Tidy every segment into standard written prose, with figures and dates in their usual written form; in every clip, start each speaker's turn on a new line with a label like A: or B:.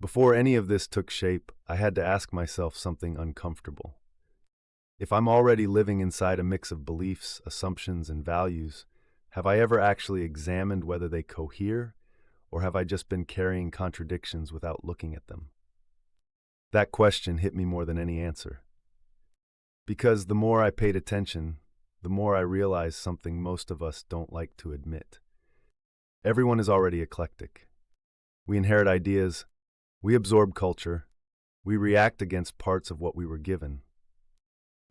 A: Before any of this took shape, I had to ask myself something uncomfortable. If I'm already living inside a mix of beliefs, assumptions, and values, have I ever actually examined whether they cohere, or have I just been carrying contradictions without looking at them? That question hit me more than any answer. Because the more I paid attention, the more I realized something most of us don't like to admit. Everyone is already eclectic. We inherit ideas, we absorb culture, we react against parts of what we were given.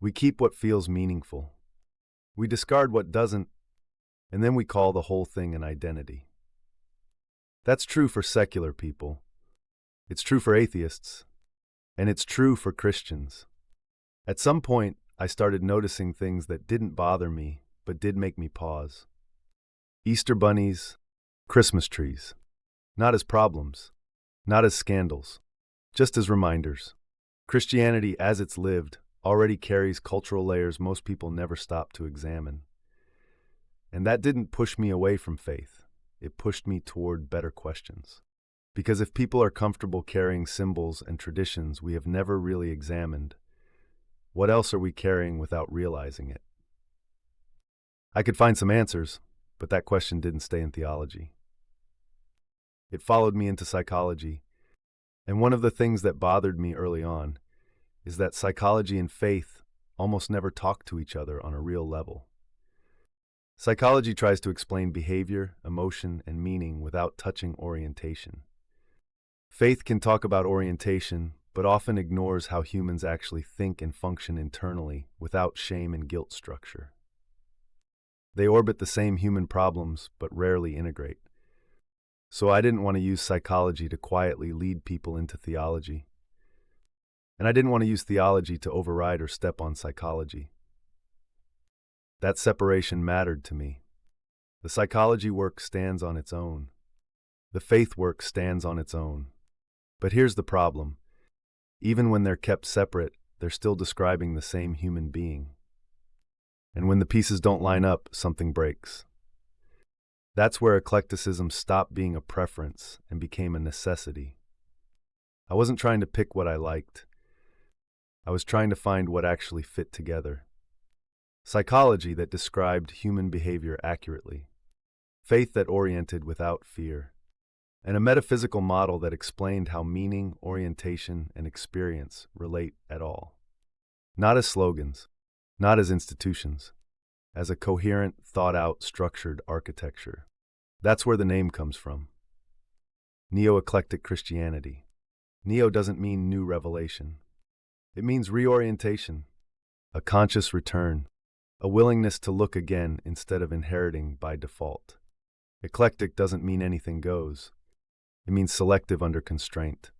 A: We keep what feels meaningful. We discard what doesn't, and then we call the whole thing an identity. That's true for secular people. It's true for atheists. And it's true for Christians. At some point, I started noticing things that didn't bother me, but did make me pause. Easter bunnies, Christmas trees. Not as problems, not as scandals, just as reminders. Christianity, as it's lived, already carries cultural layers most people never stop to examine. And that didn't push me away from faith. It pushed me toward better questions. Because if people are comfortable carrying symbols and traditions we have never really examined, what else are we carrying without realizing it? I could find some answers, but that question didn't stay in theology. It followed me into psychology, and one of the things that bothered me early on is that psychology and faith almost never talk to each other on a real level. Psychology tries to explain behavior, emotion, and meaning without touching orientation. Faith can talk about orientation, but often ignores how humans actually think and function internally without shame and guilt structure. They orbit the same human problems, but rarely integrate. So I didn't want to use psychology to quietly lead people into theology. And I didn't want to use theology to override or step on psychology. That separation mattered to me. The psychology work stands on its own. The faith work stands on its own. But here's the problem. Even when they're kept separate, they're still describing the same human being. And when the pieces don't line up, something breaks. That's where eclecticism stopped being a preference and became a necessity. I wasn't trying to pick what I liked. I was trying to find what actually fit together. Psychology that described human behavior accurately. Faith that oriented without fear. And a metaphysical model that explained how meaning, orientation, and experience relate at all. Not as slogans, not as institutions, as a coherent, thought-out, structured architecture. That's where the name comes from. Neo-eclectic Christianity. Neo doesn't mean new revelation. It means reorientation, a conscious return, a willingness to look again instead of inheriting by default. Eclectic doesn't mean anything goes. It means selective under constraint.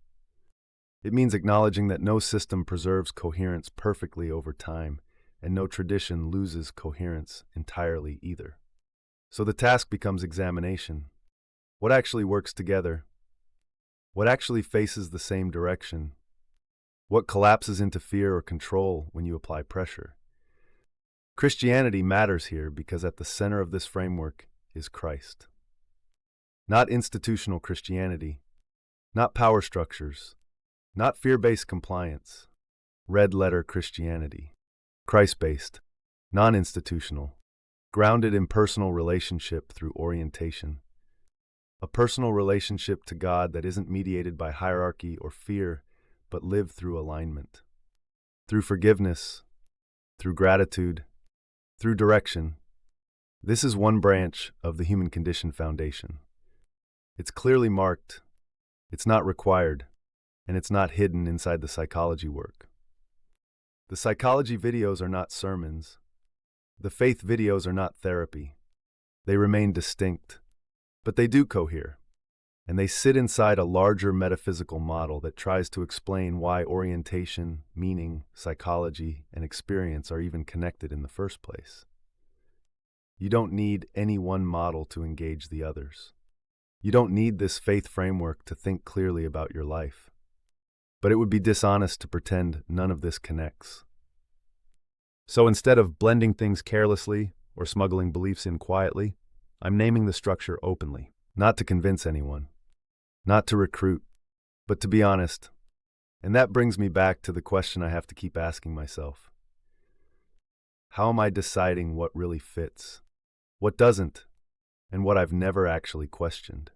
A: It means acknowledging that no system preserves coherence perfectly over time, and no tradition loses coherence entirely either. So the task becomes examination. What actually works together? What actually faces the same direction? What collapses into fear or control when you apply pressure? Christianity matters here because at the center of this framework is Christ. Not institutional Christianity, not power structures, not fear-based compliance, red-letter Christianity. Christ-based, non-institutional, grounded in personal relationship through orientation. A personal relationship to God that isn't mediated by hierarchy or fear, but lived through alignment. Through forgiveness, through gratitude, through direction. This is one branch of the human condition foundation. It's clearly marked, it's not required, and it's not hidden inside the psychology work. The psychology videos are not sermons. The faith videos are not therapy. They remain distinct, but they do cohere, and they sit inside a larger metaphysical model that tries to explain why orientation, meaning, psychology, and experience are even connected in the first place. You don't need any one model to engage the others. You don't need this faith framework to think clearly about your life. But it would be dishonest to pretend none of this connects. So instead of blending things carelessly or smuggling beliefs in quietly, I'm naming the structure openly, not to convince anyone, not to recruit, But to be honest, and that brings me back to the question I have to keep asking myself. How am I deciding what really fits, what doesn't, and what I've never actually questioned?